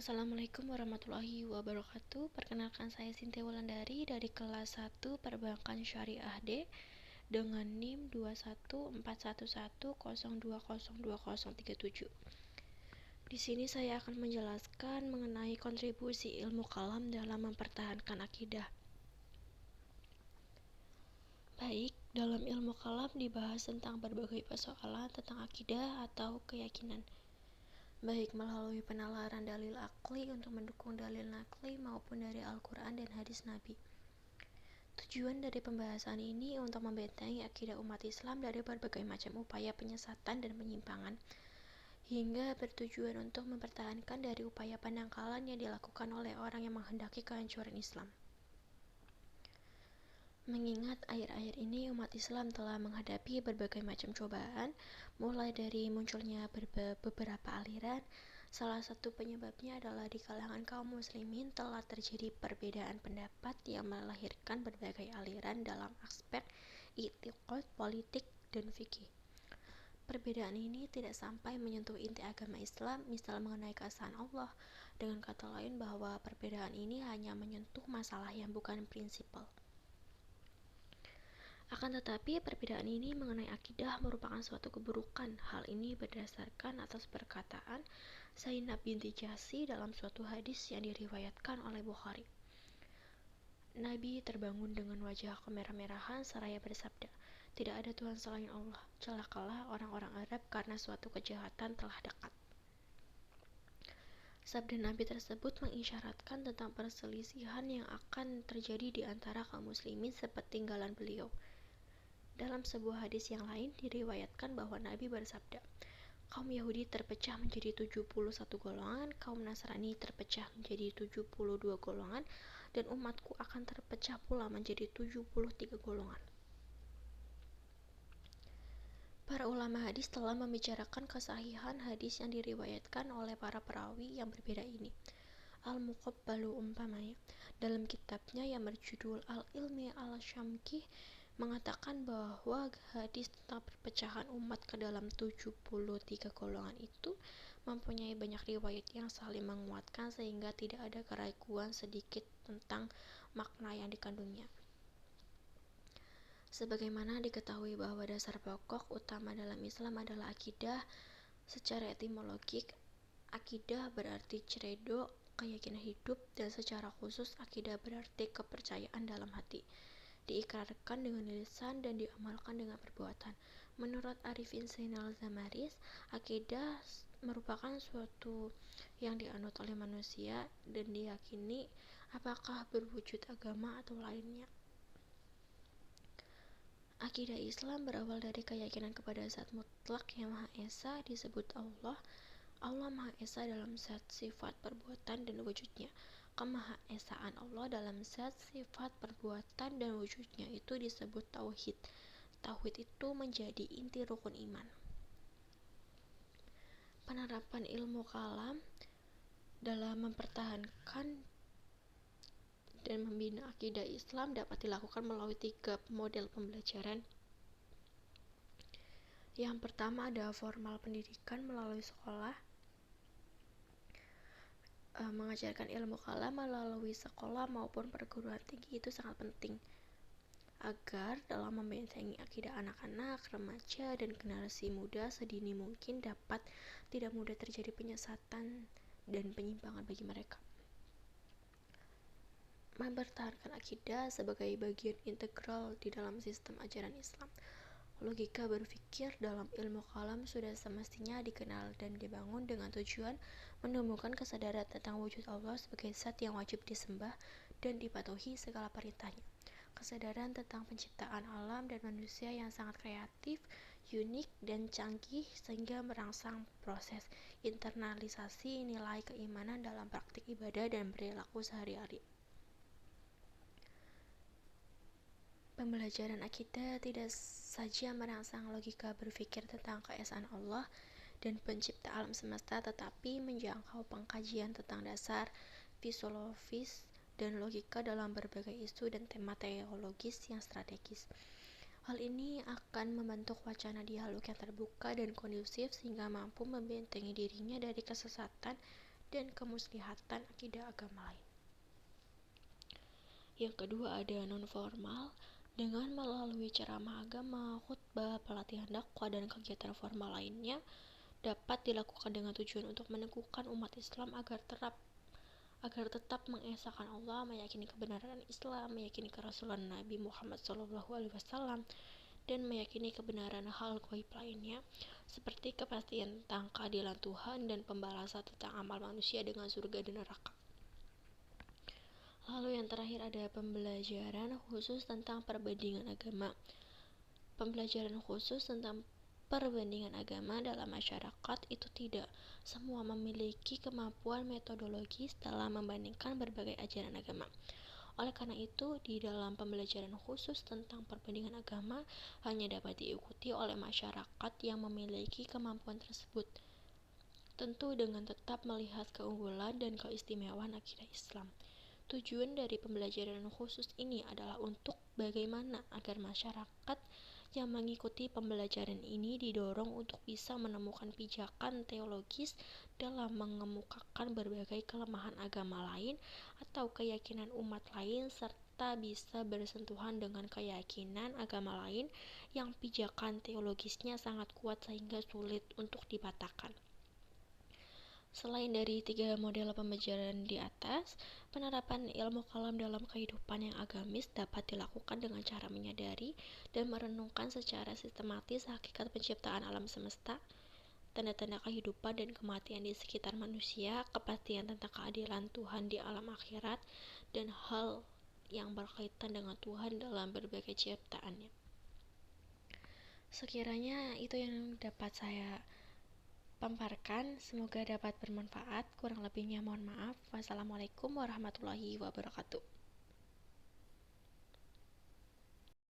Assalamualaikum warahmatullahi wabarakatuh. Perkenalkan saya Sintia Wulandari dari kelas 1 Perbankan Syariah D dengan NIM 21411020237. Di sini saya akan menjelaskan mengenai kontribusi ilmu kalam dalam mempertahankan akidah. Baik, dalam ilmu kalam dibahas tentang berbagai persoalan tentang akidah atau keyakinan, baik melalui penalaran dalil akli untuk mendukung dalil nakli maupun dari Al-Quran dan hadis Nabi. Tujuan dari pembahasan ini untuk membentengi akidah umat Islam dari berbagai macam upaya penyesatan dan penyimpangan, hingga bertujuan untuk mempertahankan dari upaya pendangkalan yang dilakukan oleh orang yang menghendaki kehancuran Islam. Mengingat akhir-akhir ini umat Islam telah menghadapi berbagai macam cobaan, mulai dari munculnya beberapa aliran. Salah satu penyebabnya adalah di kalangan kaum muslimin telah terjadi perbedaan pendapat yang melahirkan berbagai aliran dalam aspek i'tiqad, politik, dan fikih. Perbedaan ini tidak sampai menyentuh inti agama Islam, misal mengenai keesaan Allah. Dengan kata lain bahwa perbedaan ini hanya menyentuh masalah yang bukan prinsipal. Akan tetapi, perbedaan ini mengenai akidah merupakan suatu keburukan. Hal ini berdasarkan atas perkataan Zainab binti Jahsy dalam suatu hadis yang diriwayatkan oleh Bukhari. Nabi terbangun dengan wajah kemerah-merahan seraya bersabda, "Tidak ada Tuhan selain Allah. Celakalah orang-orang Arab karena suatu kejahatan telah dekat." Sabda Nabi tersebut mengisyaratkan tentang perselisihan yang akan terjadi di antara kaum muslimin sepeninggalan beliau. Dalam sebuah hadis yang lain diriwayatkan bahwa Nabi bersabda, kaum Yahudi terpecah menjadi 71 golongan, kaum Nasrani terpecah menjadi 72 golongan, dan umatku akan terpecah pula menjadi 73 golongan. Para ulama hadis telah membicarakan kesahihan hadis yang diriwayatkan oleh para perawi yang berbeda ini. Al-Muqabbalu umpamanya, dalam kitabnya yang berjudul Al-Ilmi al-Syamki, mengatakan bahwa hadis tentang perpecahan umat ke dalam 73 golongan itu mempunyai banyak riwayat yang saling menguatkan sehingga tidak ada keraguan sedikit tentang makna yang dikandungnya. Sebagaimana diketahui bahwa dasar pokok utama dalam Islam adalah akidah. Secara etimologik, akidah berarti credo, keyakinan hidup, dan secara khusus akidah berarti kepercayaan dalam hati, diikrarkan dengan lisan dan diamalkan dengan perbuatan. Menurut Arifin Zainal Zamaris, akidah merupakan suatu yang dianut oleh manusia dan diyakini apakah berwujud agama atau lainnya. Akidah Islam berawal dari keyakinan kepada Zat mutlak yang Maha Esa, disebut Allah. Allah Maha Esa dalam zat, sifat, perbuatan, dan wujudnya. Kemaha Esaan Allah dalam zat, sifat, perbuatan, dan wujudnya itu disebut Tauhid. Tauhid itu menjadi inti rukun iman. Penerapan ilmu kalam dalam mempertahankan dan membina akidah Islam dapat dilakukan melalui 3 model pembelajaran. Yang pertama ada formal pendidikan melalui sekolah. Mengajarkan ilmu kalam melalui sekolah maupun perguruan tinggi itu sangat penting agar dalam membentengi akidah anak-anak, remaja, dan generasi muda sedini mungkin dapat tidak mudah terjadi penyesatan dan penyimpangan bagi mereka. Mempertahankan akidah sebagai bagian integral di dalam sistem ajaran Islam. Logika berpikir dalam ilmu kalam sudah semestinya dikenal dan dibangun dengan tujuan menumbuhkan kesadaran tentang wujud Allah sebagai zat yang wajib disembah dan dipatuhi segala perintahnya. Kesadaran tentang penciptaan alam dan manusia yang sangat kreatif, unik, dan canggih sehingga merangsang proses internalisasi nilai keimanan dalam praktik ibadah dan perilaku sehari-hari. Pembelajaran akidah tidak saja merangsang logika berpikir tentang keesaan Allah dan pencipta alam semesta, tetapi menjangkau pengkajian tentang dasar filosofis dan logika dalam berbagai isu dan tema teologis yang strategis. Hal ini akan membentuk wacana dialog yang terbuka dan kondusif sehingga mampu membentengi dirinya dari kesesatan dan kemuslihatan akidah agama lain. Yang kedua ada non-formal, dengan melalui ceramah agama, khutbah, pelatihan dakwah, dan kegiatan formal lainnya dapat dilakukan dengan tujuan untuk meneguhkan umat Islam agar tetap mengesahkan Allah, meyakini kebenaran Islam, meyakini kerasulan Nabi Muhammad SAW, dan meyakini kebenaran hal gaib lainnya, seperti kepastian tentang keadilan Tuhan dan pembalasan tentang amal manusia dengan surga dan neraka. Lalu yang terakhir ada pembelajaran khusus tentang perbandingan agama. Pembelajaran khusus tentang perbandingan agama dalam masyarakat itu tidak semua memiliki kemampuan metodologis dalam membandingkan berbagai ajaran agama. Oleh karena itu, di dalam pembelajaran khusus tentang perbandingan agama hanya dapat diikuti oleh masyarakat yang memiliki kemampuan tersebut, tentu dengan tetap melihat keunggulan dan keistimewaan akidah Islam. Tujuan dari pembelajaran khusus ini adalah untuk bagaimana agar masyarakat yang mengikuti pembelajaran ini didorong untuk bisa menemukan pijakan teologis dalam mengemukakan berbagai kelemahan agama lain atau keyakinan umat lain, serta bisa bersentuhan dengan keyakinan agama lain yang pijakan teologisnya sangat kuat sehingga sulit untuk dipatahkan. Selain dari 3 model pembelajaran di atas, penerapan ilmu kalam dalam kehidupan yang agamis dapat dilakukan dengan cara menyadari dan merenungkan secara sistematis hakikat penciptaan alam semesta, tanda-tanda kehidupan dan kematian di sekitar manusia, kepastian tentang keadilan Tuhan di alam akhirat, dan hal yang berkaitan dengan Tuhan dalam berbagai ciptaannya. Sekiranya itu yang dapat saya paparkan, semoga dapat bermanfaat. Kurang lebihnya mohon maaf. Wassalamualaikum warahmatullahi wabarakatuh.